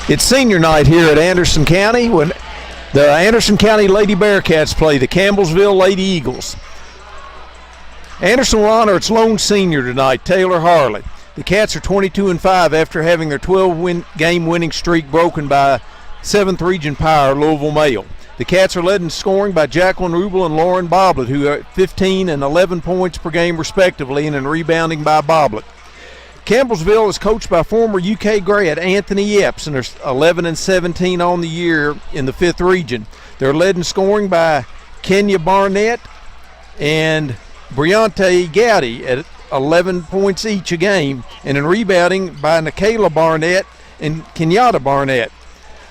It's senior night here at Anderson County when the Anderson County Lady Bearcats play the Campbellsville Lady Eagles. Anderson will honor its lone senior tonight, Taylor Harley. The Cats are 22-5 after having their 12-game winning streak broken by 7th Region Power Louisville Male. The Cats are led in scoring by Jacqueline Rubel and Lauren Boblet, who are at 15 and 11 points per game respectively, and in rebounding by Boblet. Campbellsville is coached by former UK grad Anthony Epps, and they're 11-17 on the year in the 5th region. They're led in scoring by Kenya Barnett and Briante Gowdy at 11 points each a game, and in rebounding by Nikayla Barnett and Kenyatta Barnett.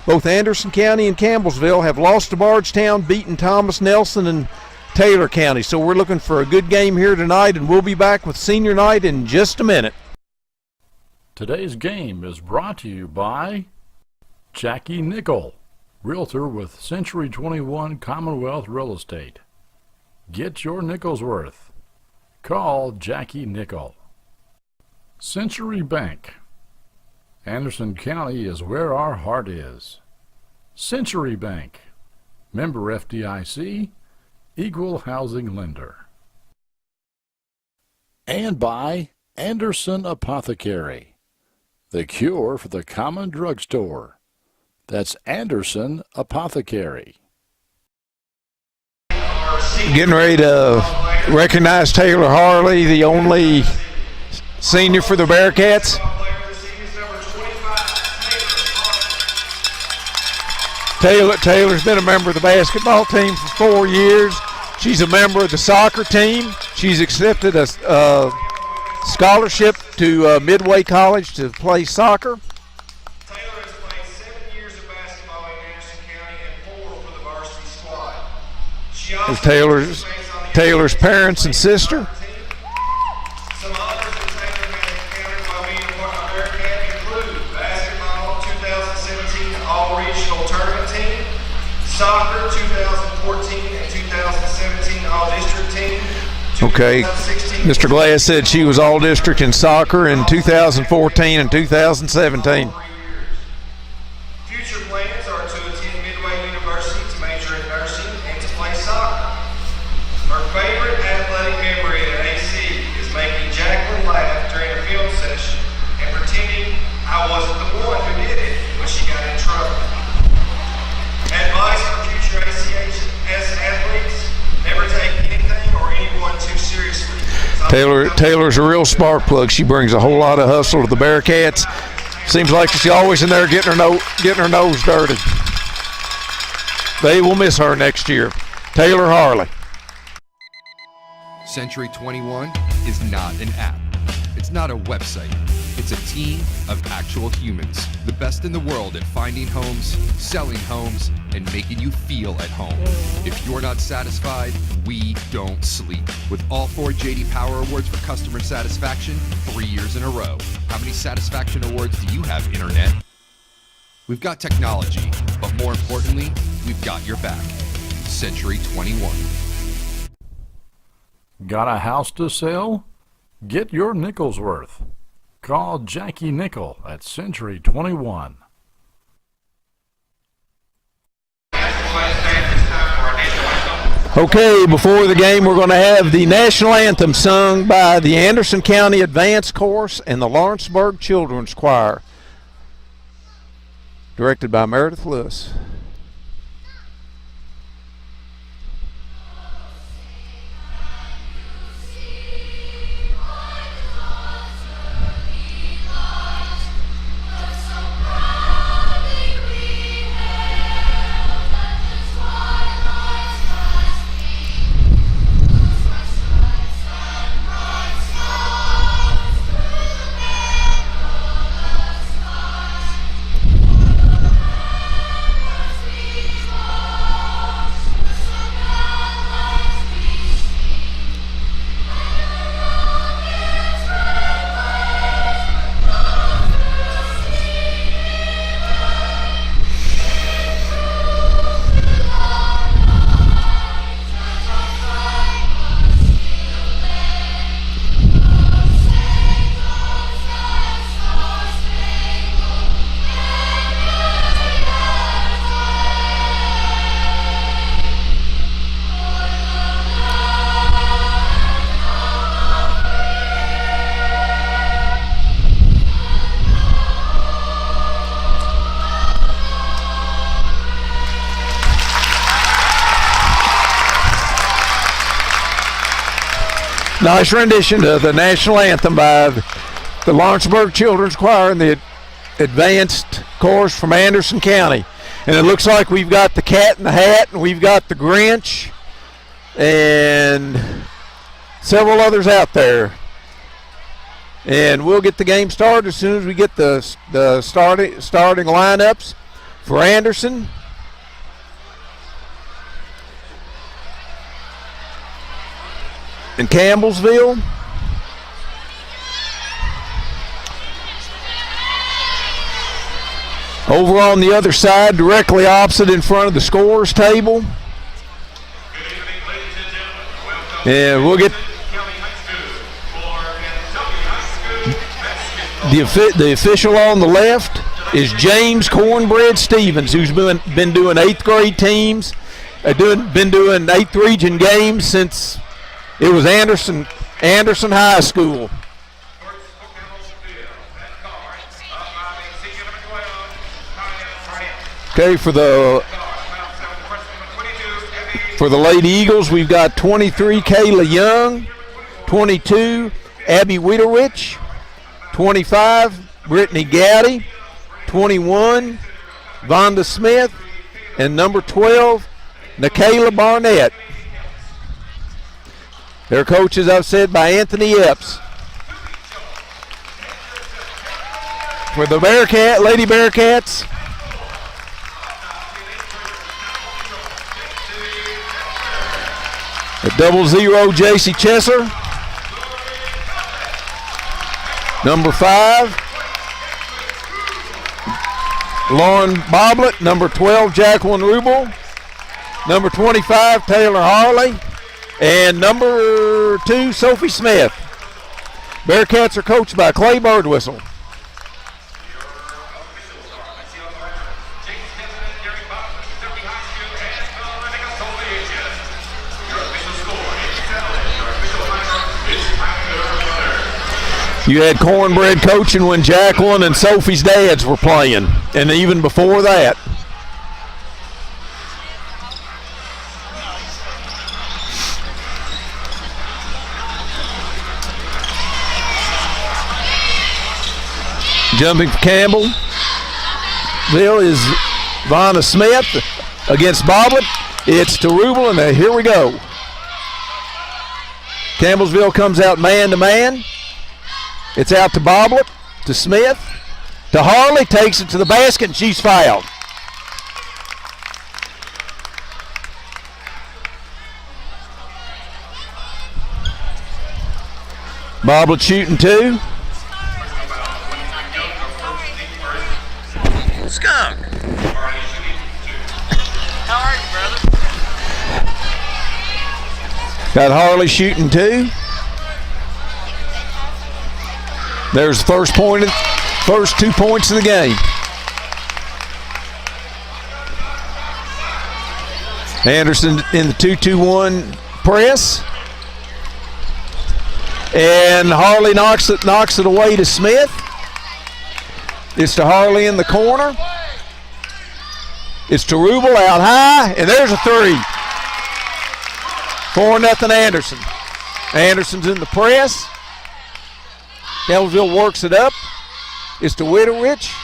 Both Anderson County and Campbellsville have lost to Bardstown, beaten Thomas Nelson and Taylor County. So we're looking for a good game here tonight, and we'll be back with senior night in just a minute. Today's game is brought to you by Jackie Nickel, Realtor with Century 21 Commonwealth Real Estate. Get your nickel's worth. Call Jackie Nickel. Century Bank. Anderson County is where our heart is. Century Bank. Member FDIC. Equal housing lender. And by Anderson Apothecary. The cure for the common drugstore. That's Anderson Apothecary. Getting ready to recognize Taylor Harley, the only senior for the Bearcats. Taylor's been a member of the basketball team for 4 years. She's a member of the soccer team. She's accepted a scholarship to Midway College to play soccer. Taylor has played 7 years of basketball in Anderson County and 4 for the varsity squad. She also Taylor's parents and sister. Some honors that Taylor has encountered while being a part of Bearcat include basketball 2017 All-Regional Tournament Team, soccer 2014 and 2017 All-District Team. Okay, Mr. Glass said she was all-district in soccer in 2014 and 2017. Future plans are to attend Midway University to major in nursing and to play soccer. Her favorite athletic memory at AC is making Jacqueline laugh during a film session and pretending I wasn't the one who did it when she got in trouble. Advice for future ACH athletes: never take anything or anyone too seriously. Taylor's a real spark plug. She brings a whole lot of hustle to the Bearcats. Seems like she's always in there getting her nose dirty. They will miss her next year. Taylor Harley. Century 21 is not an app. It's not a website. It's a team of actual humans, the best in the world at finding homes, selling homes, and making you feel at home. If you're not satisfied, we don't sleep. With all 4 J.D. Power Awards for customer satisfaction 3 years in a row. How many satisfaction awards do you have, Internet? We've got technology, but more importantly, we've got your back. Century 21. Got a house to sell? Get your nickel's worth. Call Jackie Nickel at Century 21. Okay, before the game, we're going to have the national anthem sung by the Anderson County Advanced Chorus and the Lawrenceburg Children's Choir, directed by Meredith Lewis. Nice rendition of the national anthem by the Lawrenceburg Children's Choir and the advanced chorus from Anderson County. And it looks like we've got the Cat in the Hat, and we've got the Grinch, and several others out there. And we'll get the game started as soon as we get the starting lineups for Anderson. And Campbellsville. Over on the other side, directly opposite in front of the scorers table. And we'll get the official on the left is James Cornbread Stevens, who's been doing 8th grade teams, been doing 8th region games since it was Anderson High School. Okay, for the Lady Eagles, we've got 23 Kayla Young, 22 Abby Witterich, 25 Brittany Gowdy, 21 Vonda Smith, and number 12 Nikayla Barnett. Their coaches, I've said, by Anthony Epps. For the Lady Bearcats, at 00, J.C. Chesser. Number 5, Lauren Boblet. Number 12, Jacqueline Rubel. Number 25, Taylor Harley. And number 2, Sophie Smith. Bearcats are coached by Clay Birdwhistle. You had Cornbread coaching when Jacqueline and Sophie's dads were playing, and even before that. Jumping for Campbellsville is Vanna Smith against Boblet. It's to Rubel, and here we go. Campbellsville comes out man-to-man. It's out to Boblet, to Smith, to Harley, takes it to the basket, and she's fouled. Boblet shooting 2. Skunk. How are you, brother? Got Harley shooting 2. There's the first 2 points of the game. Anderson in the 2-2-1 press. And Harley knocks it away to Smith. It's to Harley in the corner. It's to Rubel out high, and there's a 3. 4-0 Anderson. Anderson's in the press. Campbellsville works it up. It's to Witterich.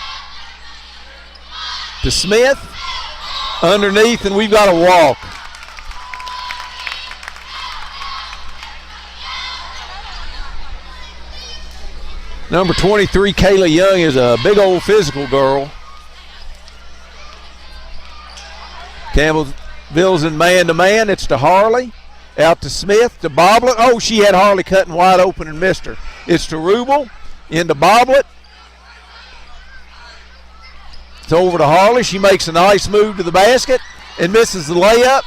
To Smith. Underneath, and we've got a walk. Number 23, Kayla Young, is a big old physical girl. Campbellsville's in man-to-man. It's to Harley. Out to Smith, to Boblet. Oh, she had Harley cutting wide open and missed her. It's to Rubel, into Boblet. It's over to Harley. She makes a nice move to the basket and misses the layup.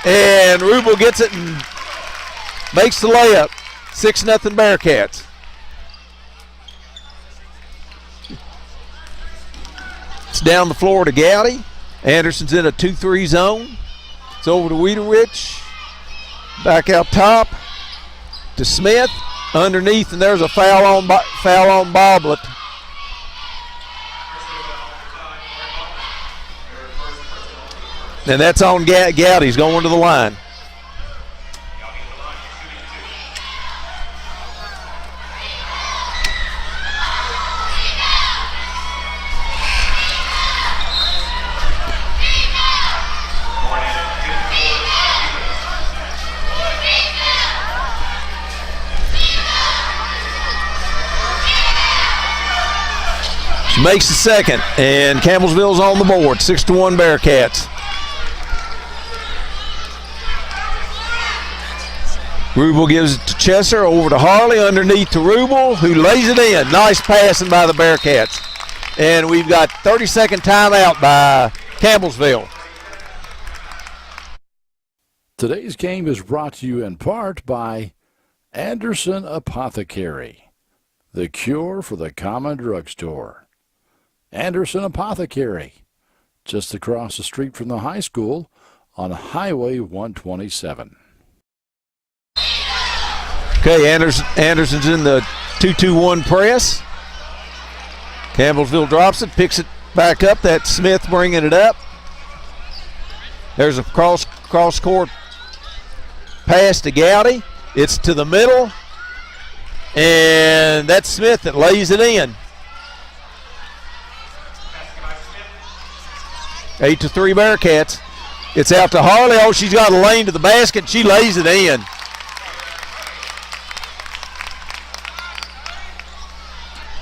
And Rubel gets it and makes the layup. 6-0 Bearcats. It's down the floor to Gowdy. Anderson's in a 2-3 zone. It's over to Witterich. Back out top to Smith. Underneath, and there's a foul on Boblet. And that's on Gowdy's going to the line. She makes the second, and Campbellsville's on the board. 6-1 Bearcats. Rubel gives it to Chesser, over to Harley, underneath to Rubel, who lays it in. Nice passing by the Bearcats. And we've got 30-second timeout by Campbellsville. Today's game is brought to you in part by Anderson Apothecary, the cure for the common drugstore. Anderson Apothecary, just across the street from the high school on Highway 127. Okay, Anderson's in the 2-2-1 press. Campbellsville drops it, picks it back up. That's Smith bringing it up. There's a cross-court pass to Gowdy. It's to the middle, and that's Smith that lays it in. 8-3 Bearcats. It's out to Harley. Oh, she's got a lane to the basket. She lays it in.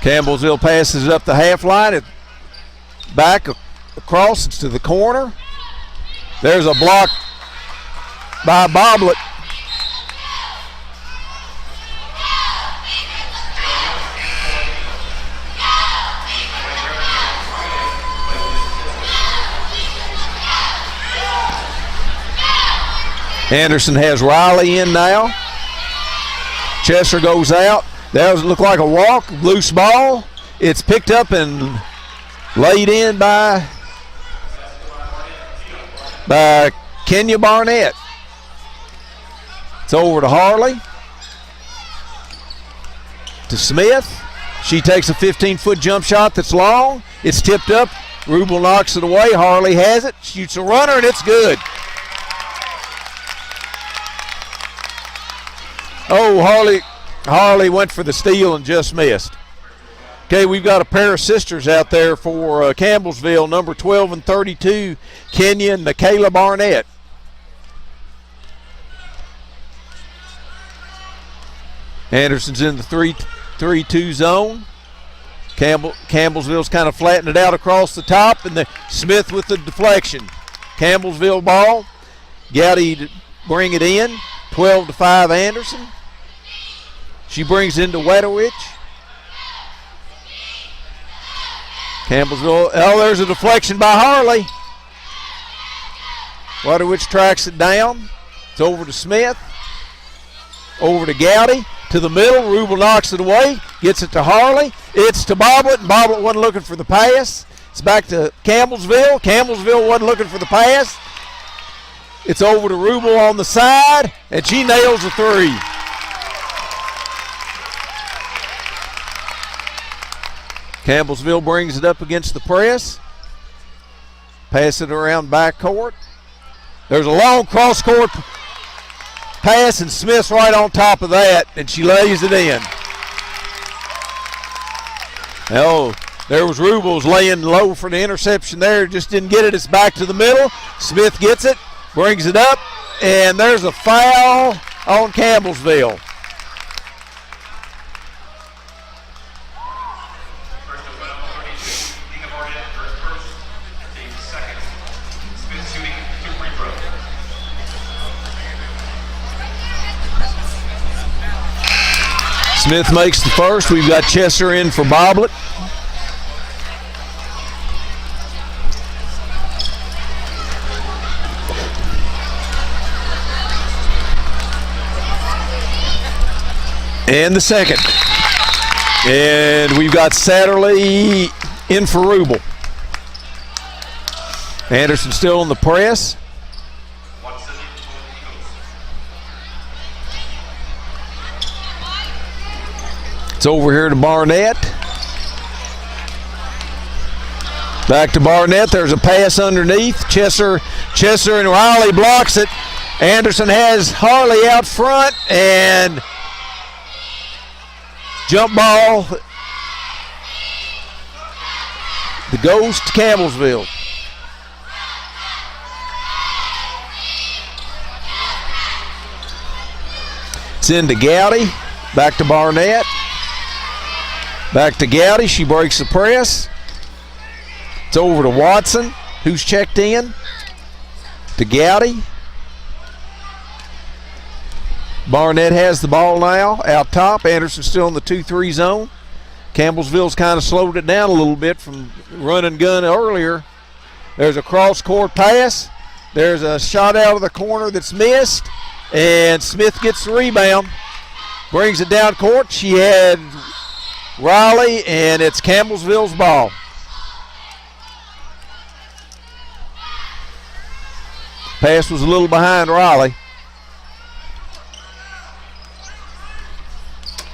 Campbellsville passes it up the half line. It back across. It's to the corner. There's a block by Boblet. Anderson has Riley in now. Chester goes out. That looked like a walk, loose ball. It's picked up and laid in by Kenya Barnett. It's over to Harley. To Smith. She takes a 15-foot jump shot that's long. It's tipped up. Rubel knocks it away. Harley has it. Shoots a runner, and it's good. Oh, Harley went for the steal and just missed. Okay, we've got a pair of sisters out there for Campbellsville, number 12 and 32, Kenya and Michaela Barnett. Anderson's in the 3-2 zone. Campbellsville's kind of flattened it out across the top, and Smith with the deflection. Campbellsville ball. Gowdy to bring it in. 12-5 Anderson. She brings into Wedowich. Campbellsville. Oh, there's a deflection by Harley. Wedowich tracks it down. It's over to Smith. Over to Gowdy. To the middle. Rubel knocks it away. Gets it to Harley. It's to Boblet. And Boblet wasn't looking for the pass. It's back to Campbellsville. Campbellsville wasn't looking for the pass. It's over to Rubel on the side. And she nails a three. Campbellsville brings it up against the press. Pass it around backcourt. There's a long cross-court pass, and Smith's right on top of that, and she lays it in. Oh, there was Rubel's laying low for the interception there. Just didn't get it. It's back to the middle. Smith gets it, brings it up, and there's a foul on Campbellsville. Smith makes the first. We've got Chester in for Boblet. And the second. And we've got Satterley in for Rubel. Anderson still in the press. It's over here to Barnett. Back to Barnett. There's a pass underneath. Chester and Riley blocks it. Anderson has Harley out front, and jump ball that goes to Campbellsville. It's into Gowdy. Back to Barnett. Back to Gowdy. She breaks the press. It's over to Watson, who's checked in. To Gowdy. Barnett has the ball now out top. Anderson still in the 2-3 zone. Campbellsville's kind of slowed it down a little bit from run and gun earlier. There's a cross-court pass. There's a shot out of the corner that's missed. And Smith gets the rebound. Brings it down court. She had Riley, and it's Campbellsville's ball. Pass was a little behind Riley.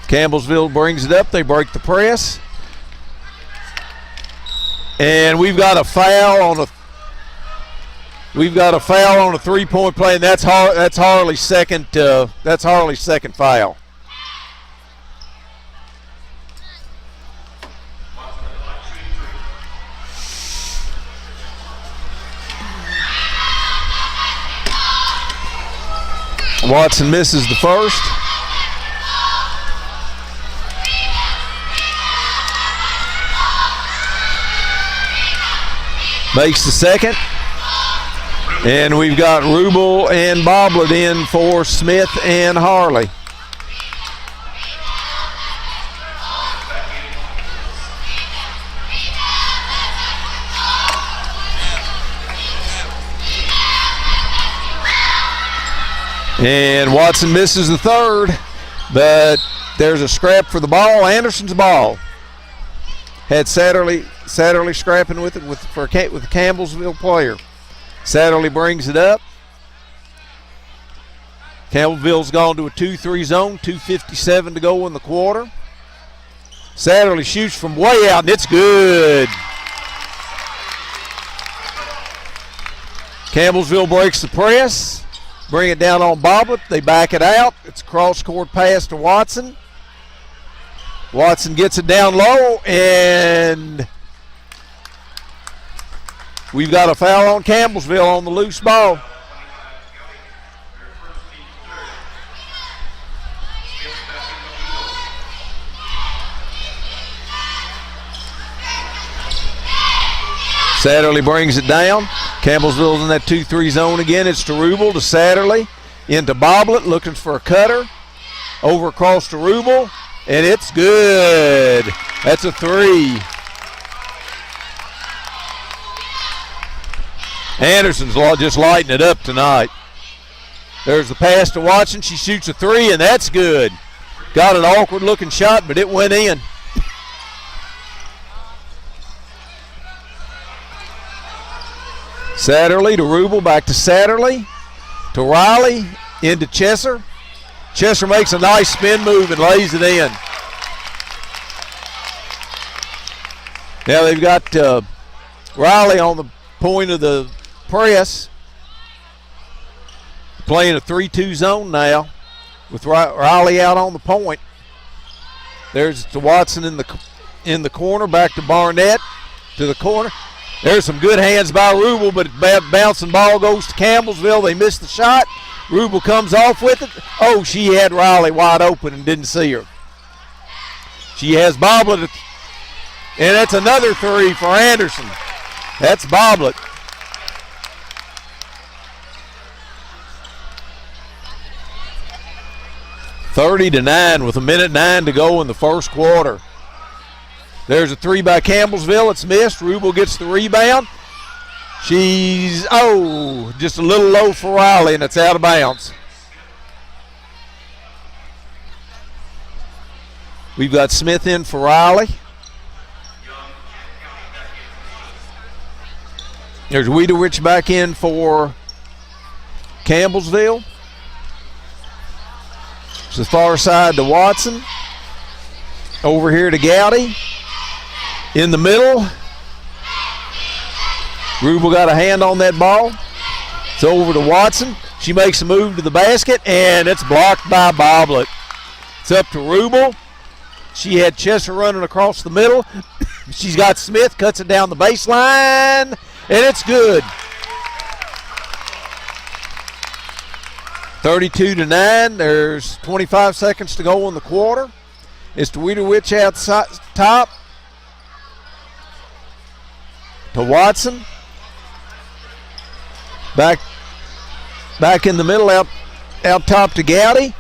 Campbellsville brings it up. They break the press. And we've got a foul on a three-point play, and that's Harley's second foul. Watson misses the first. Makes the second. And we've got Rubel and Boblet in for Smith and Harley. And Watson misses the third, but there's a scrap for the ball. Anderson's ball. Had Satterley scrapping with it with the Campbellsville player. Satterley brings it up. Campbellsville's gone to a 2-3 zone, 2:57 to go in the quarter. Satterley shoots from way out, and it's good. Campbellsville breaks the press. Bring it down on Boblet. They back it out. It's a cross-court pass to Watson. Watson gets it down low, and we've got a foul on Campbellsville on the loose ball. Satterley brings it down. Campbellsville's in that 2-3 zone again. It's to Rubel, to Satterley, into Boblet, looking for a cutter. Over across to Rubel, and it's good. That's a three. Anderson's just lighting it up tonight. There's the pass to Watson. She shoots a three, and that's good. Got an awkward-looking shot, but it went in. Satterley to Rubel, back to Satterley, to Riley, into Chesser. Chesser makes a nice spin move and lays it in. Now they've got Riley on the point of the press, playing a 3-2 zone now with Riley out on the point. There's to Watson in the corner, back to Barnett, to the corner. There's some good hands by Rubel, but bouncing ball goes to Campbellsville. They missed the shot. Rubel comes off with it. Oh, she had Riley wide open and didn't see her. She has Boblet, and that's another three for Anderson. That's Boblet. (30-9) with 1:09 to go in the first quarter. There's a three by Campbellsville. It's missed. Rubel gets the rebound. She's, just a little low for Riley, and it's out of bounds. We've got Smith in for Riley. There's Wiedewich back in for Campbellsville. It's the far side to Watson. Over here to Gowdy. In the middle. Rubel got a hand on that ball. It's over to Watson. She makes a move to the basket, and it's blocked by Boblet. It's up to Rubel. She had Chester running across the middle. She's got Smith, cuts it down the baseline, and it's good. 32-9. There's 25 seconds to go in the quarter. It's to Wiedewich outside top. to Watson. Back in the middle, out top to Gowdy.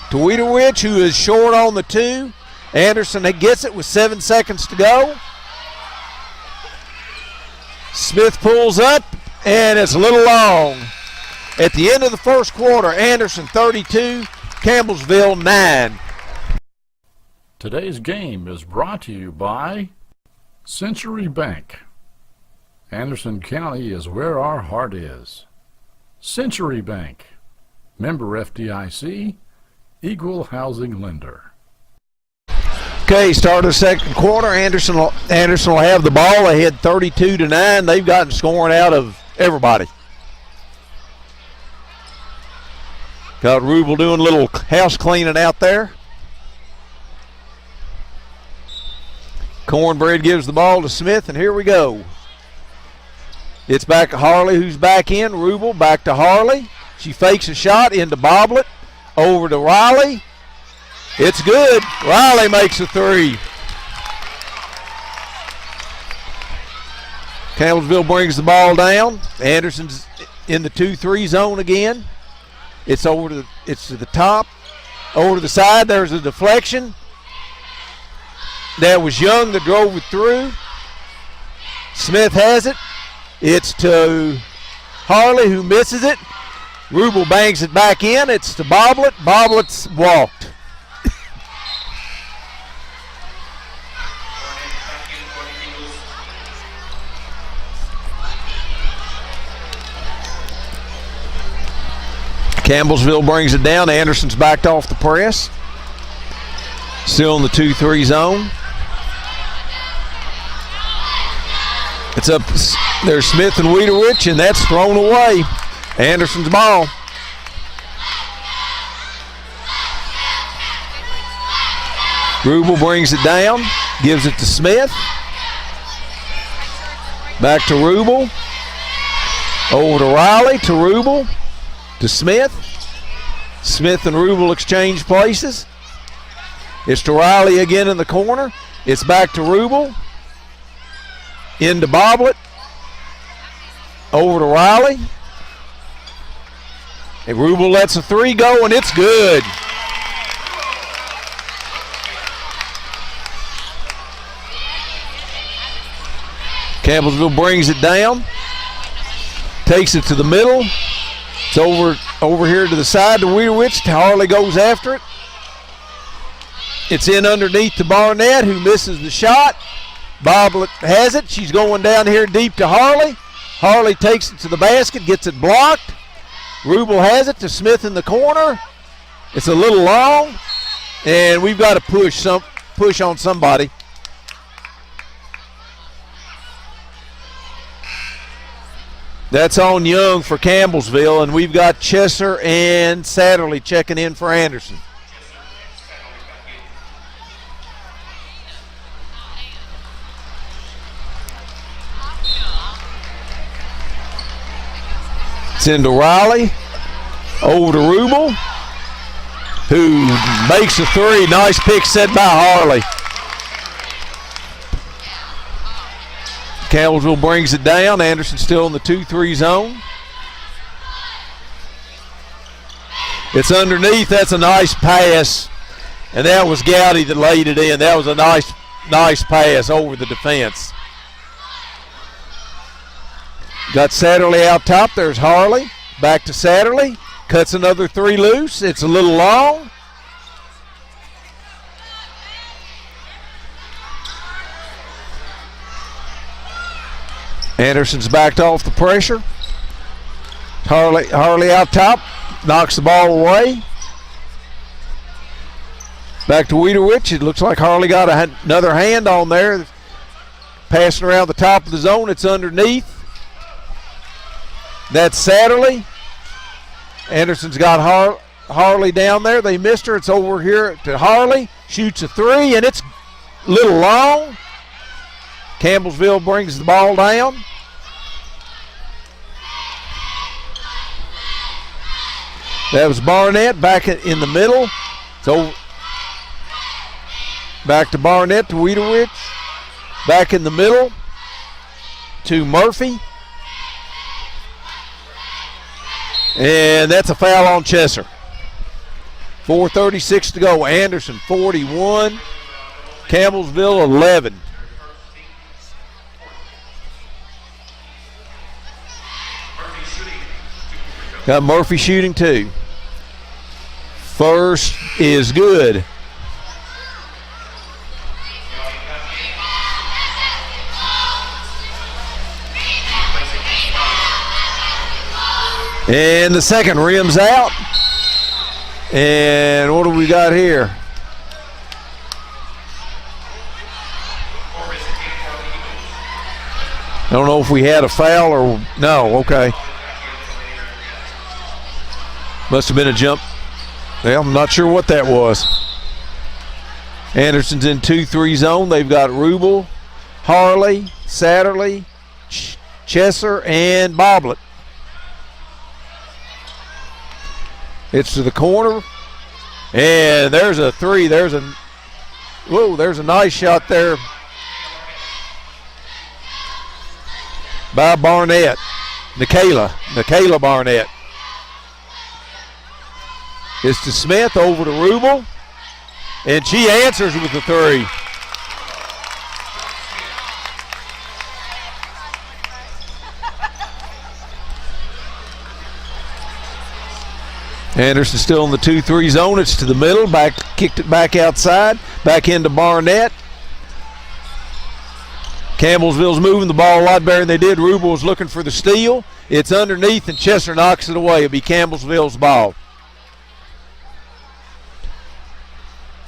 To Wiederwich, who is short on the 2. Anderson gets it with 7 seconds to go. Smith pulls up, and it's a little long. At the end of the first quarter, Anderson 32, Campbellsville 9. Today's game is brought to you by Century Bank. Anderson County is where our heart is. Century Bank, member FDIC, equal housing lender. Okay, start of the second quarter. Anderson will have the ball. They had 32-9. They've gotten scoring out of everybody. Got Rubel doing a little house cleaning out there. Cornbread gives the ball to Smith, and here we go. It's back to Harley, who's back in. Rubel back to Harley. She fakes a shot into Boblet. Over to Riley. It's good. Riley makes a 3. Campbellsville brings the ball down. Anderson's in the 2-3 zone again. It's to the top. Over to the side. There's a deflection. That was Young that drove it through. Smith has it. It's to Harley, who misses it. Rubel bangs it back in. It's to Boblet. Boblet's walked. Campbellsville brings it down. Anderson's backed off the press. Still in the 2-3 zone. It's up. There's Smith and Wiederwich, and that's thrown away. Anderson's ball. Rubel brings it down, gives it to Smith. Back to Rubel. Over to Riley, to Rubel, to Smith. Smith and Rubel exchange places. It's to Riley again in the corner. It's back to Rubel. Into Boblet. Over to Riley. And Rubel lets a 3 go, and it's good. Campbellsville brings it down. Takes it to the middle. It's over here to the side to Wiederwich. Harley goes after it. It's in underneath to Barnett, who misses the shot. Boblet has it. She's going down here deep to Harley. Harley takes it to the basket, gets it blocked. Rubel has it to Smith in the corner. It's a little long, and we've got to push on somebody. That's on Young for Campbellsville, and we've got Chesser and Satterley checking in for Anderson. It's into Riley, over to Rubel, who makes a 3. Nice pick set by Harley. Campbellsville brings it down. Anderson still in the 2-3 zone. It's underneath. That's a nice pass. And that was Gowdy that laid it in. That was a nice pass over the defense. Got Satterley out top. There's Harley. Back to Satterley. Cuts another 3 loose. It's a little long. Anderson's backed off the pressure. Harley out top. Knocks the ball away. Back to Wiederwich. It looks like Harley got another hand on there. Passing around the top of the zone. It's underneath. That's Satterley. Anderson's got Harley down there. They missed her. It's over here to Harley. Shoots a 3, and it's a little long. Campbellsville brings the ball down. That was Barnett back in the middle. So back to Barnett to Wiederwich. Back in the middle. to Murphy. And that's a foul on Chesser. 4:36 to go. Anderson 41, Campbellsville 11. Got Murphy shooting two. First is good. And the second rims out. And what do we got here? I don't know if we had a foul or no. Okay. Must have been a jump. Well, I'm not sure what that was. Anderson's in 2-3 zone. They've got Rubel, Harley, Satterley, Chesser, and Boblet. It's to the corner, and there's a three. There's a nice shot there by Barnett, Nikayla Barnett. It's to Smith, over to Rubel, and she answers with the three. Anderson still in the 2-3 zone. It's to the middle. Kicked it back outside. Back into Barnett. Campbellsville's moving the ball a lot better than they did. Rubel was looking for the steal. It's underneath, and Chesser knocks it away. It'll be Campbellsville's ball.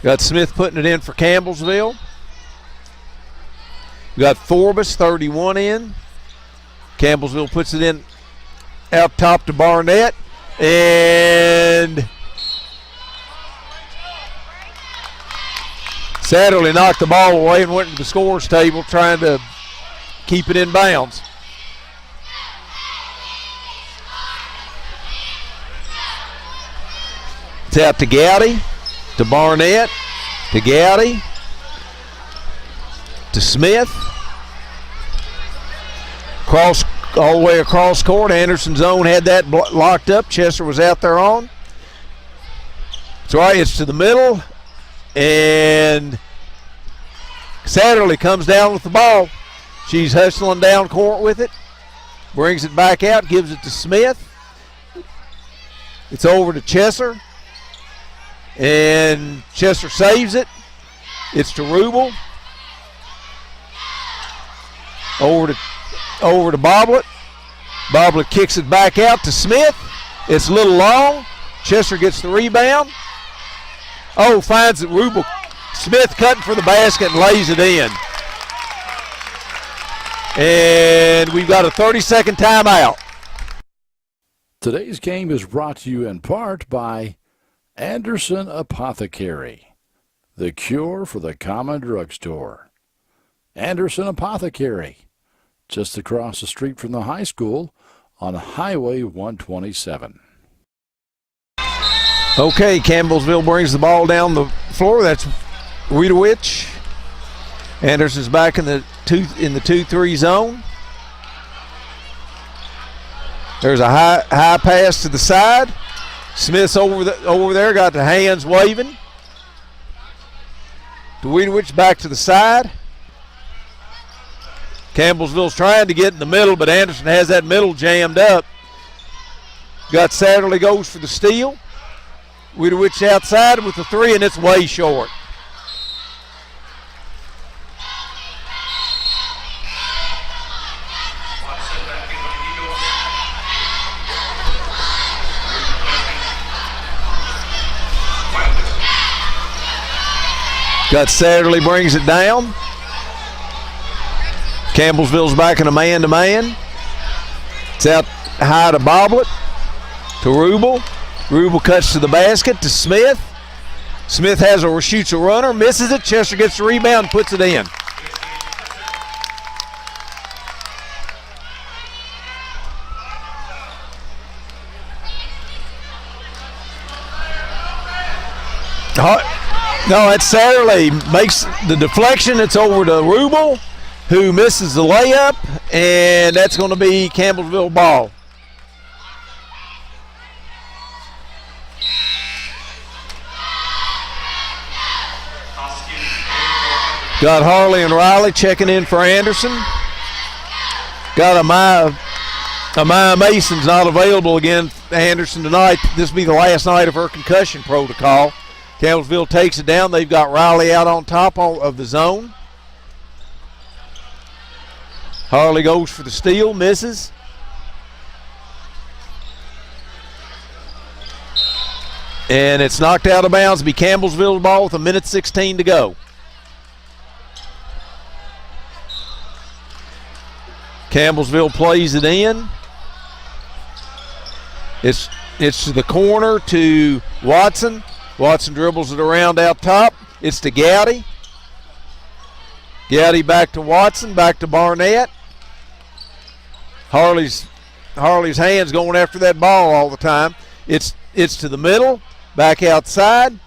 Got Smith putting it in for Campbellsville. We got Forbes, 31 in. Campbellsville puts it in out top to Barnett. And Satterley knocked the ball away and went to the scores table trying to keep it in bounds. It's out to Gowdy, to Barnett, to Gowdy, to Smith. Cross all the way across court. Anderson's zone had that locked up. Chesser was out there on. That's right, it's to the middle. And Satterley comes down with the ball. She's hustling down court with it. Brings it back out, gives it to Smith. It's over to Chesser. And Chesser saves it. It's to Rubel. Over to Boblet. Boblet kicks it back out to Smith. It's a little long. Chesser gets the rebound. Oh, finds it. Rubel. Smith cutting for the basket and lays it in. And we've got a 30-second timeout. Today's game is brought to you in part by Anderson Apothecary, the cure for the common drugstore. Anderson Apothecary, just across the street from the high school on Highway 127. Okay, Campbellsville brings the ball down the floor. That's Wiedewich. Anderson's back in the 2-3 zone. There's a high pass to the side. Smith's over there, got the hands waving. To Wiedewich, back to the side. Campbellsville's trying to get in the middle, but Anderson has that middle jammed up. Got Satterley goes for the steal. Wiedewich outside with the three, and it's way short. Got Satterley, brings it down. Campbellsville's back in a man-to-man. It's out high to Boblet, to Rubel. Rubel cuts to the basket to Smith. Smith shoots a runner, misses it. Chesser gets the rebound, puts it in. No, that's Satterley. Makes the deflection. It's over to Rubel, who misses the layup, and that's going to be Campbellsville ball. Got Harley and Riley checking in for Anderson. Got Amaya Mason's not available again for Anderson tonight. This will be the last night of her concussion protocol. Campbellsville takes it down. They've got Riley out on top of the zone. Harley goes for the steal, misses. And it's knocked out of bounds. It'll be Campbellsville's ball with 1:16 to go. Campbellsville plays it in. It's to the corner to Watson. Watson dribbles it around out top. It's to Gowdy. Gowdy back to Watson, back to Barnett. Harley's hands going after that ball all the time. It's to the middle, back outside.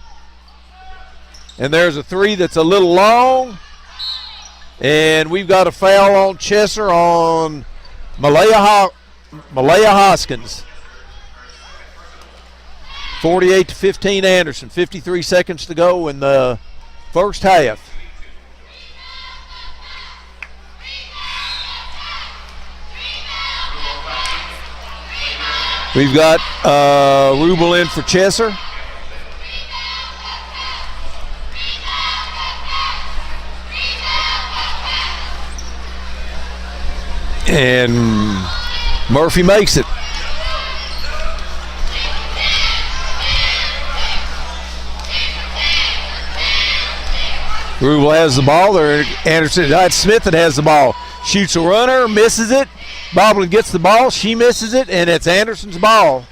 And there's a three that's a little long. And we've got a foul on Chesser on Malaya Hoskins. 48-15 Anderson. 53 seconds to go in the first half. We've got Rubel in for Chesser. And Murphy makes it. Rubel has the ball. There, Anderson. It's Smith that has the ball. Shoots a runner, misses it. Boblin gets the ball. She misses it, and it's Anderson's ball.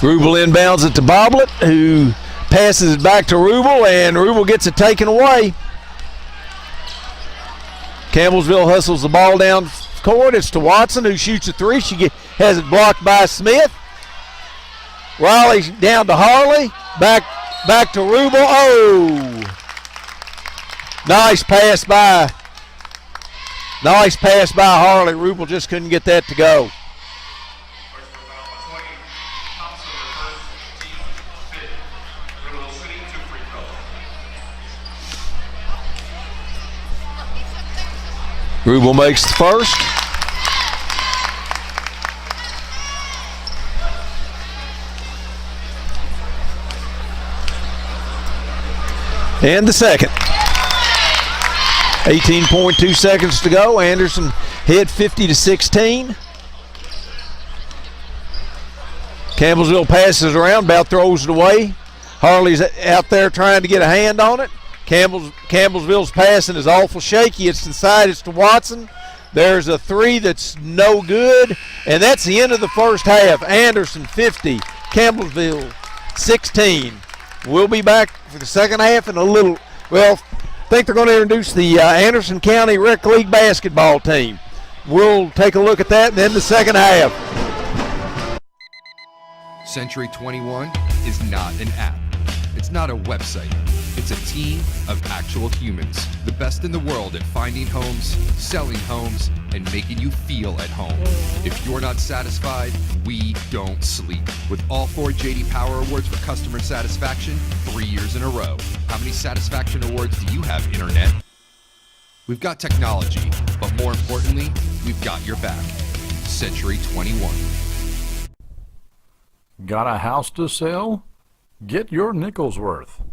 Rubel inbounds it to Boblet, who passes it back to Rubel, and Rubel gets it taken away. Campbellsville hustles the ball down court. It's to Watson, who shoots a three. She has it blocked by Smith. Riley down to Harley. Back to Rubel. Oh! Nice pass by Harley. Rubel just couldn't get that to go. Rubel makes the first. And the second. 18.2 seconds to go. Anderson hit 50-16. Campbellsville passes around, about throws it away. Harley's out there trying to get a hand on it. Campbellsville's passing is awful shaky. It's to the side. It's to Watson. There's a three that's no good, and that's the end of the first half. Anderson 50, Campbellsville 16. We'll be back for the second half in a little. Well, I think they're going to introduce the Anderson County Rec League basketball team. We'll take a look at that, and then the second half. Century 21 is not an app. It's not a website. It's a team of actual humans. The best in the world at finding homes, selling homes, and making you feel at home. If you're not satisfied, we don't sleep. With all 4 J.D. Power Awards for customer satisfaction, 3 years in a row. How many satisfaction awards do you have, Internet? We've got technology, but more importantly, we've got your back. Century 21. Got a house to sell? Get your nickel's worth.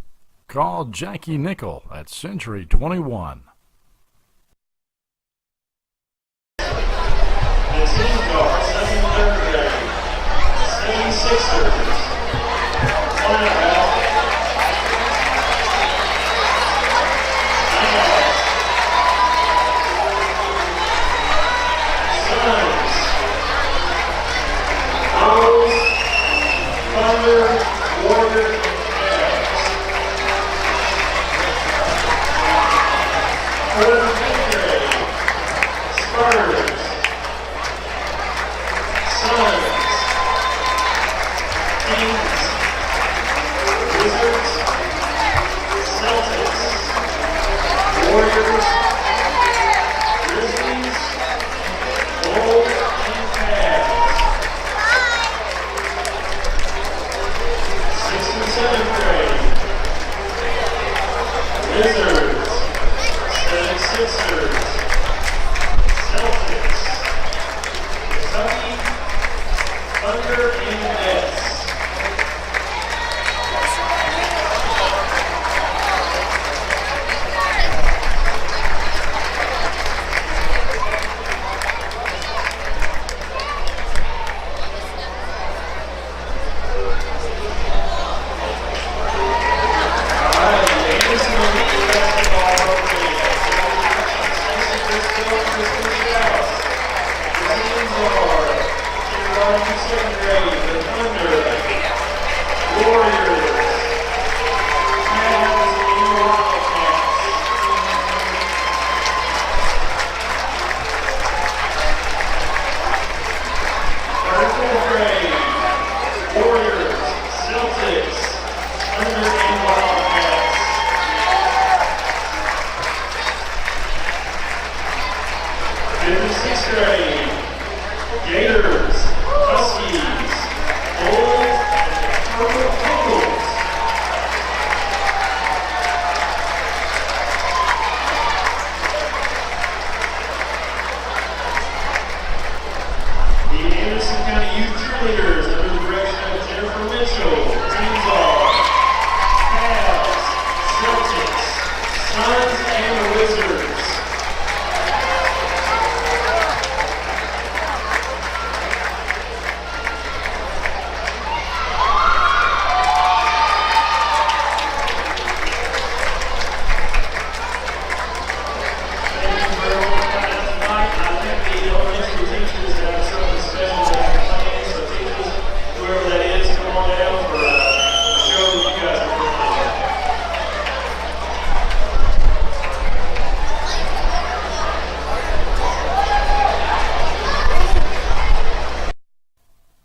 Call Jackie Nickel at Century 21. The team guard, 7th grade, 76ers. Timeout. Suns. Rose. Thunder. Warrior.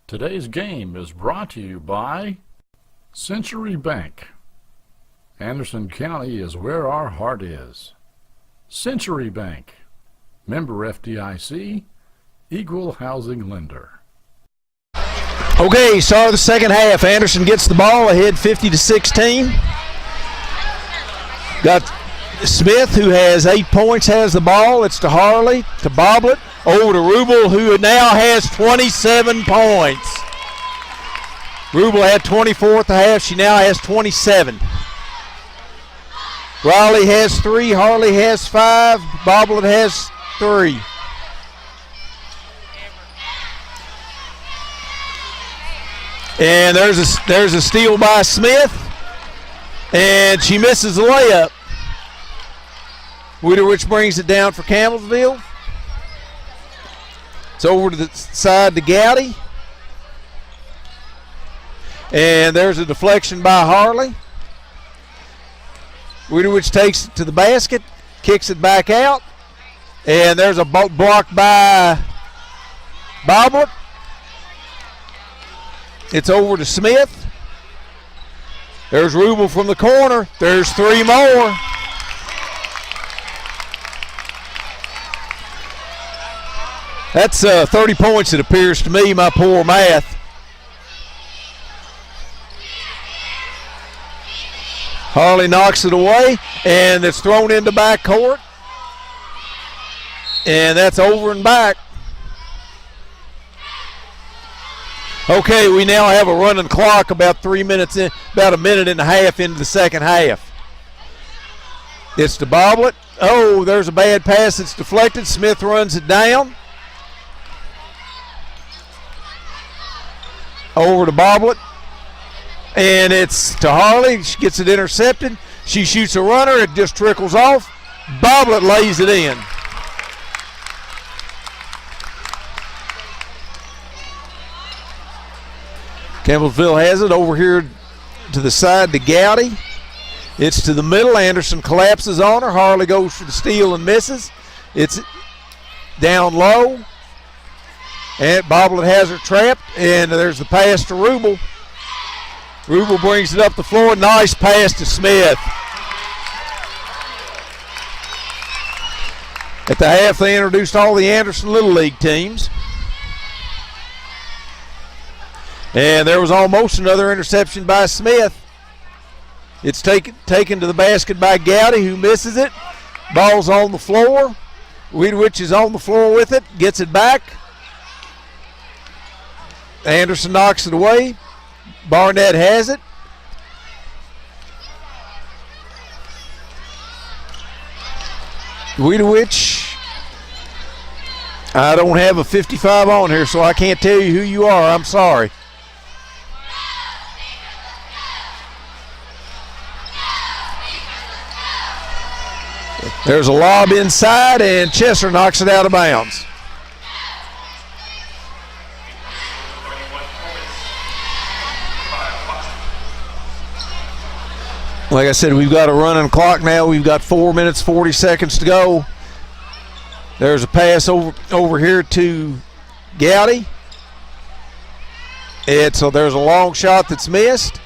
Today's game is brought to you by Century Bank. Anderson County is where our heart is. Century Bank, member FDIC, equal housing lender. Okay, start of the second half. Anderson gets the ball ahead 50-16. Got Smith, who has 8 points, has the ball. It's to Harley, to Boblet, over to Rubel, who now has 27 points. Rubel had 24 at the half. She now has 27. Riley has 3. Harley has 5. Boblet has 3. And there's a steal by Smith, and she misses the layup. Which brings it down for Campbellsville. It's over to the side to Gowdy. And there's a deflection by Harley. Which takes it to the basket, kicks it back out. And there's a block by Boblet. It's over to Smith. There's Rubel from the corner. There's 3 more. That's 30 points, it appears to me, my poor math. Harley knocks it away, and it's thrown into backcourt. And that's over and back. Okay, we now have a running clock about 3 minutes in, about a minute and a half into the second half. It's to Boblet. Oh, there's a bad pass. It's deflected. Smith runs it down. Over to Boblet. And it's to Harley. She gets it intercepted. She shoots a runner. It just trickles off. Boblet lays it in. Campbellsville has it over here to the side to Gowdy. It's to the middle. Anderson collapses on her. Harley goes for the steal and misses. It's down low. And Boblet has her trapped. And there's the pass to Rubel. Rubel brings it up the floor. Nice pass to Smith. At the half, they introduced all the Anderson Little League teams. And there was almost another interception by Smith. It's taken to the basket by Gowdy, who misses it. Ball's on the floor. Wiedewich is on the floor with it. Gets it back. Anderson knocks it away. Barnett has it. Wiedewich. I don't have a 55 on here, so I can't tell you who you are. I'm sorry. There's a lob inside, and Chester knocks it out of bounds. Like I said, we've got a running clock now. We've got 4 minutes, 40 seconds to go. There's a pass over here to Gowdy. There's a long shot that's missed.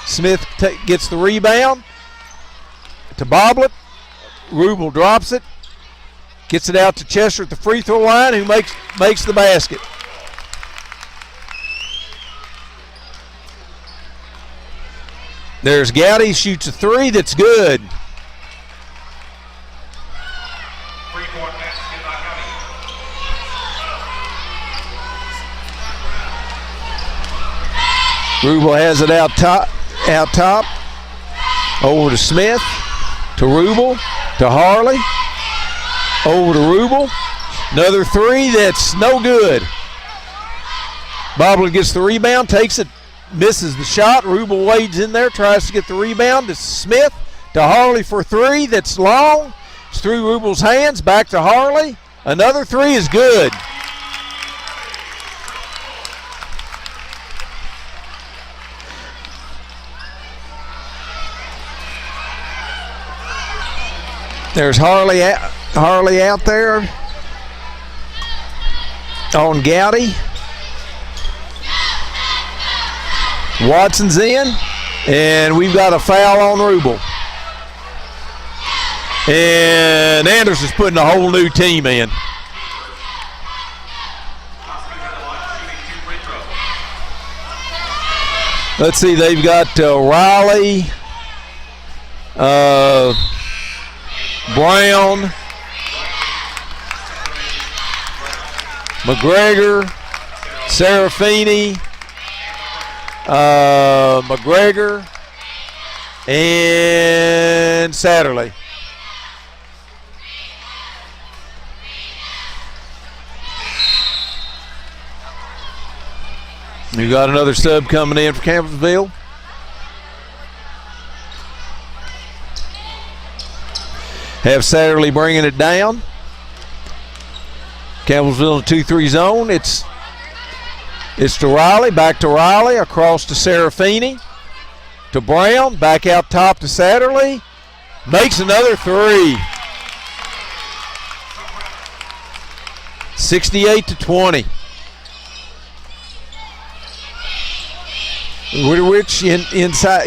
Smith gets the rebound to Boblet. Rubel drops it. Gets it out to Chester at the free throw line, who makes the basket. There's Gowdy, shoots a three that's good. Rubel has it out top. Over to Smith, to Rubel, to Harley. Over to Rubel. Another three that's no good. Bobler gets the rebound, takes it, misses the shot. Rubel wades in there, tries to get the rebound to Smith, to Harley for three that's long. It's through Rubel's hands, back to Harley. Another three is good. There's Harley out there on Gowdy. Watson's in, and we've got a foul on Rubel. And Anderson's putting a whole new team in. Let's see, they've got Riley, Brown, McGregor, Serafini, McGregor, and Satterley. You got another sub coming in for Campbellsville. Have Satterley bringing it down. Campbellsville in a 2-3 zone. It's to Riley, back to Riley, across to Serafini, to Brown, back out top to Satterley. Makes another three. 68-20. Which inside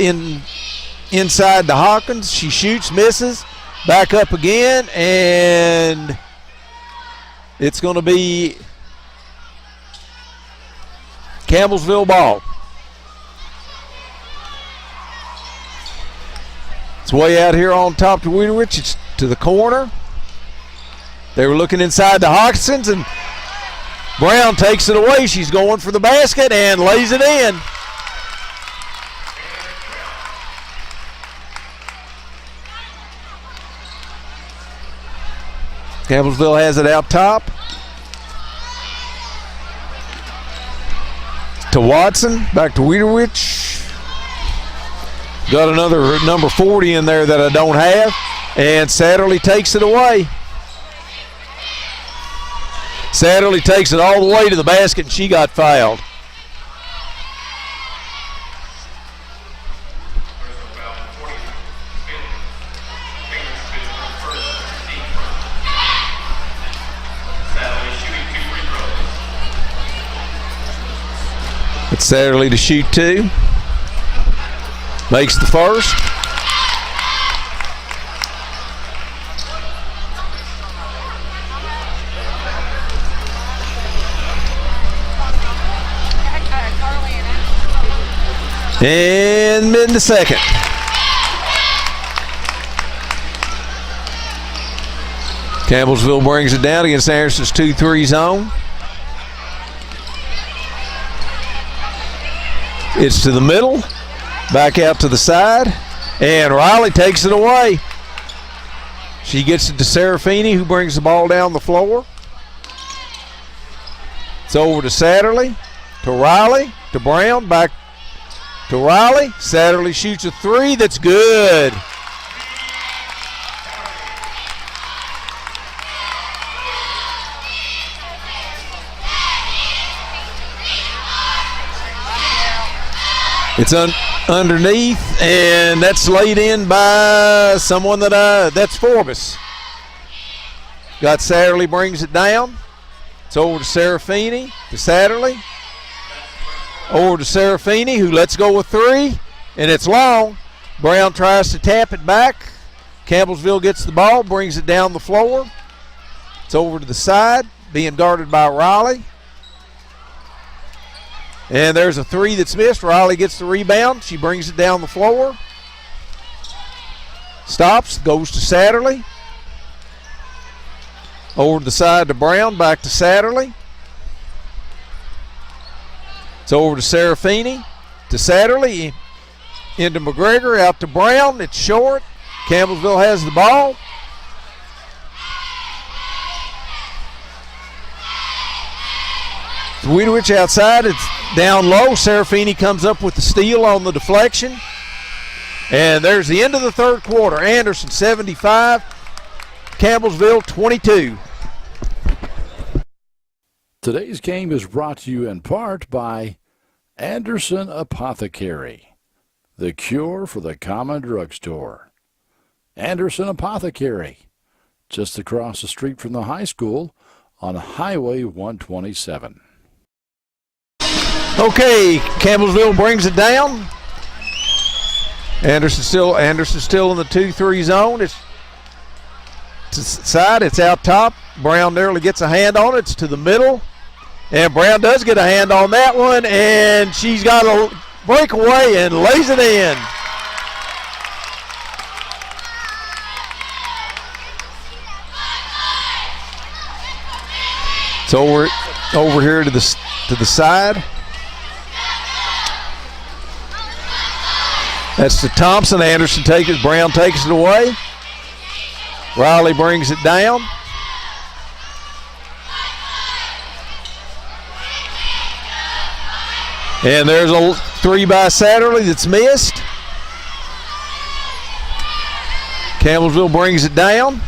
to Hawkins. She shoots, misses. Back up again, and it's going to be Campbellsville ball. It's way out here on top to Wiedewich. It's to the corner. They were looking inside to Hawkinsons, and Brown takes it away. She's going for the basket and lays it in. Campbellsville has it out top to Watson, back to Wiedewich. Got another number 40 in there that I don't have, and Satterley takes it away. Satterley takes it all the way to the basket, and she got fouled. It's Satterley to shoot two. Makes the first. And in the second. Campbellsville brings it down against Anderson's 2-3 zone. It's to the middle, back out to the side, and Riley takes it away. She gets it to Serafini, who brings the ball down the floor. It's over to Satterley, to Riley, to Brown, back to Riley. Satterley shoots a three that's good. It's underneath, and that's laid in by someone that's Forbes. Got Satterley, brings it down. It's over to Serafini, to Satterley. Over to Serafini, who lets go with three, and it's long. Brown tries to tap it back. Campbellsville gets the ball, brings it down the floor. It's over to the side, being guarded by Riley. And there's a three that's missed. Riley gets the rebound. She brings it down the floor. Stops, goes to Satterley. Over to the side to Brown, back to Satterley. It's over to Serafini, to Satterley, into McGregor, out to Brown. It's short. Campbellsville has the ball. Wiedewich outside. It's down low. Serafini comes up with the steal on the deflection. And there's the end of the third quarter. Anderson 75, Campbellsville 22. Today's game is brought to you in part by Anderson Apothecary, the cure for the common drugstore. Anderson Apothecary, just across the street from the high school on Highway 127. Okay, Campbellsville brings it down. Anderson still in the 2-3 zone. It's to the side, it's out top. Brown nearly gets a hand on it. It's to the middle. And Brown does get a hand on that one, and she's got a breakaway and lays it in. It's over here to the side. That's to Thompson. Anderson takes it. Brown takes it away. Riley brings it down. And there's a three by Satterley that's missed. Campbellsville brings it down.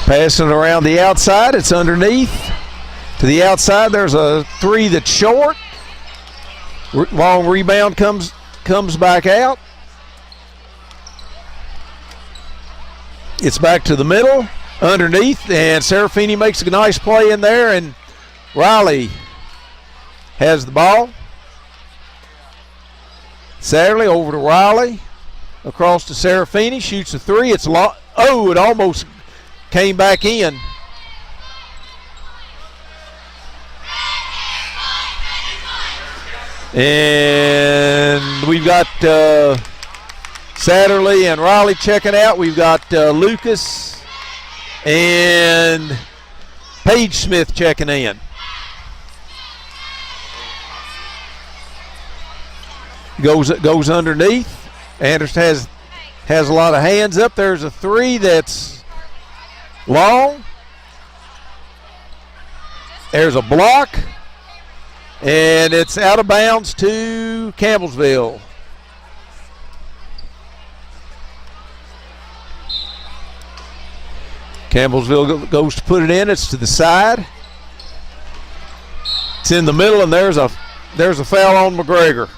Passing it around the outside. It's underneath. To the outside, there's a three that's short. Long rebound comes back out. It's back to the middle, underneath, and Serafini makes a nice play in there, and Riley has the ball. Satterley over to Riley, across to Serafini, shoots a three. It's it almost came back in. And we've got Satterley and Riley checking out. We've got Lucas and Paige Smith checking in. Goes underneath. Anderson has a lot of hands up. There's a three that's long. There's a block. And it's out of bounds to Campbellsville. Campbellsville goes to put it in. It's to the side. It's in the middle, and there's a foul on McGregor.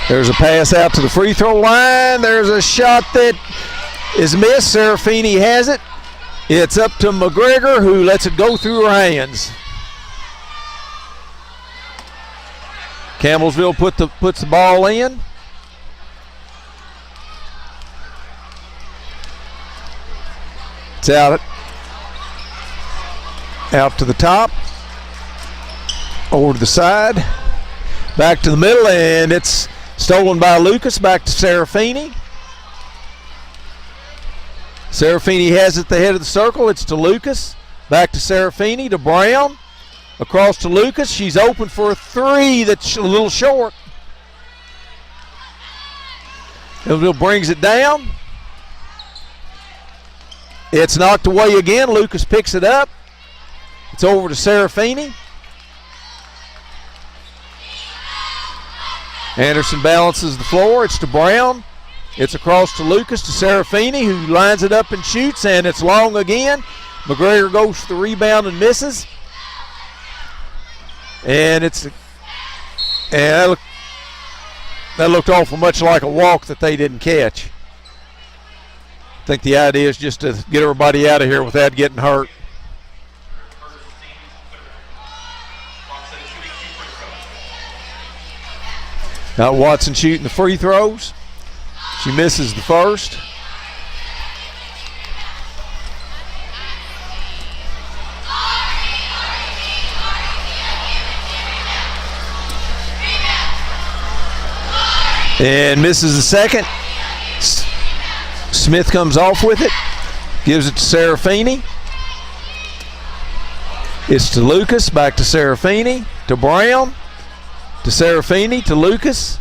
There's a pass out to the free throw line. There's a shot that is missed. Serafini has it. It's up to McGregor, who lets it go through her hands. Campbellsville puts the ball in. It's out to the top. Over to the side. Back to the middle, and it's stolen by Lucas, back to Serafini. Serafini has it at the head of the circle. It's to Lucas. Back to Serafini, to Brown. Across to Lucas. She's open for a three that's a little short. Hillsville brings it down. It's knocked away again. Lucas picks it up. It's over to Serafini. Anderson balances the floor. It's to Brown. It's across to Lucas, to Serafini, who lines it up and shoots, and it's long again. McGregor goes for the rebound and misses. And that looked awful much like a walk that they didn't catch. I think the idea is just to get everybody out of here without getting hurt. Now Watson shooting the free throws. She misses the first. And misses the second. Smith comes off with it. Gives it to Serafini. It's to Lucas. Back to Serafini. To Brown. To Serafini. To Lucas.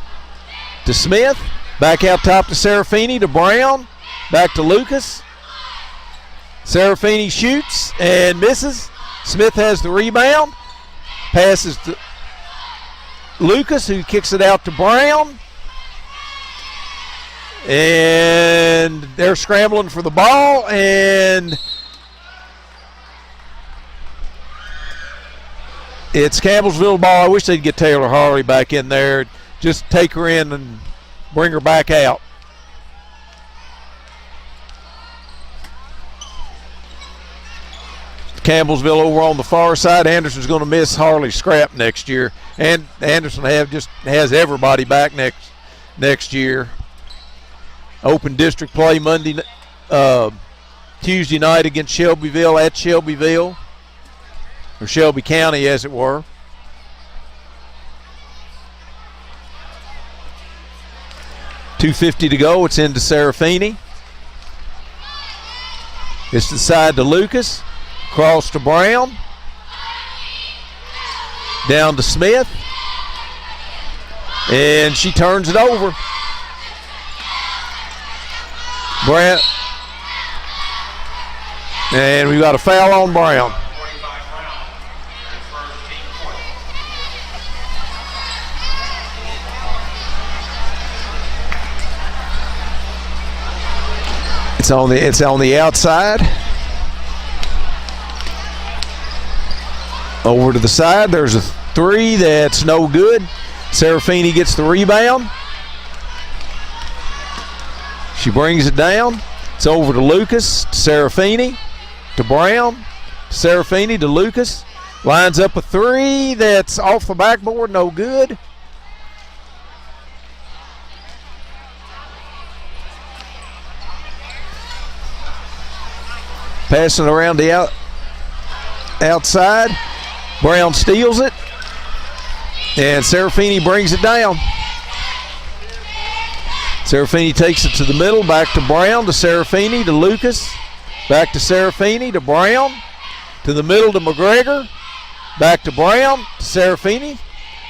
To Smith. Back out top to Serafini. To Brown. Back to Lucas. Serafini shoots and misses. Smith has the rebound. Passes to Lucas, who kicks it out to Brown. And they're scrambling for the ball, and it's Campbellsville ball. I wish they'd get Taylor Harley back in there. Just take her in and bring her back out. Campbellsville over on the far side. Anderson's going to miss Harley's scrap next year, and Anderson has everybody back next year. Open district play Tuesday night against Shelbyville at Shelbyville, or Shelby County as it were. .250 to go. It's into Serafini. It's the side to Lucas. Cross to Brown. Down to Smith. And she turns it over. Brown. And we got a foul on Brown. It's on the outside. Over to the side. There's a three that's no good. Serafini gets the rebound. She brings it down. It's over to Lucas, to Serafini, to Brown, to Serafini, to Lucas. Lines up a three that's off the backboard, no good. Passing around the outside. Brown steals it. And Serafini brings it down. Serafini takes it to the middle. Back to Brown, to Serafini, to Lucas. Back to Serafini, to Brown. To the middle to McGregor. Back to Brown, to Serafini.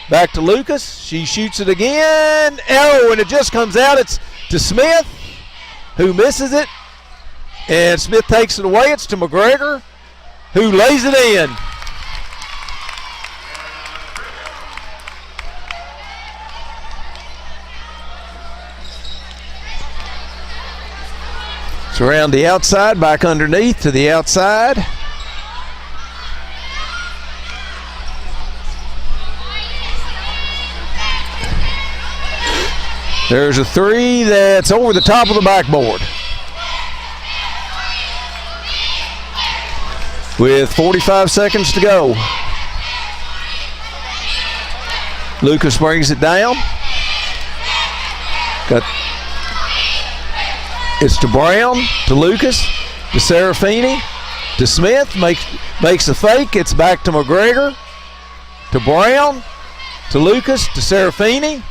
Back to Lucas. She shoots it again. Oh, and it just comes out. It's to Smith, who misses it. And Smith takes it away. It's to McGregor, who lays it in. It's around the outside, back underneath to the outside. There's a three that's over the top of the backboard. With 45 seconds to go. Lucas brings it down. It's to Brown, to Lucas, to Serafini, to Smith. Makes a fake. It's back to McGregor, to Brown, to Lucas, to Serafini.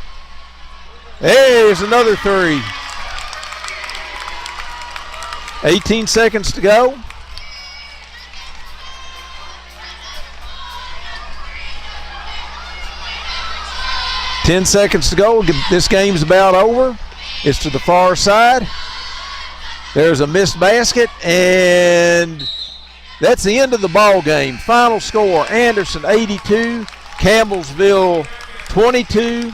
There's another three. 18 seconds to go. Ten seconds to go. This game's about over. It's to the far side. There's a missed basket, and that's the end of the ball game. Final score: Anderson 82, Campbellsville 22.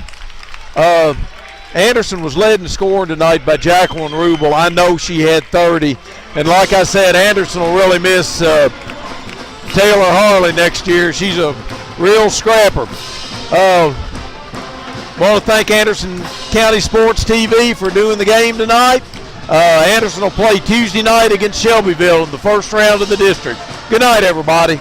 Anderson was led in scoring tonight by Jacqueline Rubel. I know she had 30. And like I said, Anderson will really miss Taylor Harley next year. She's a real scrapper. Want to thank Anderson County Sports TV for doing the game tonight. Anderson will play Tuesday night against Shelbyville in the first round of the district. Good night, everybody.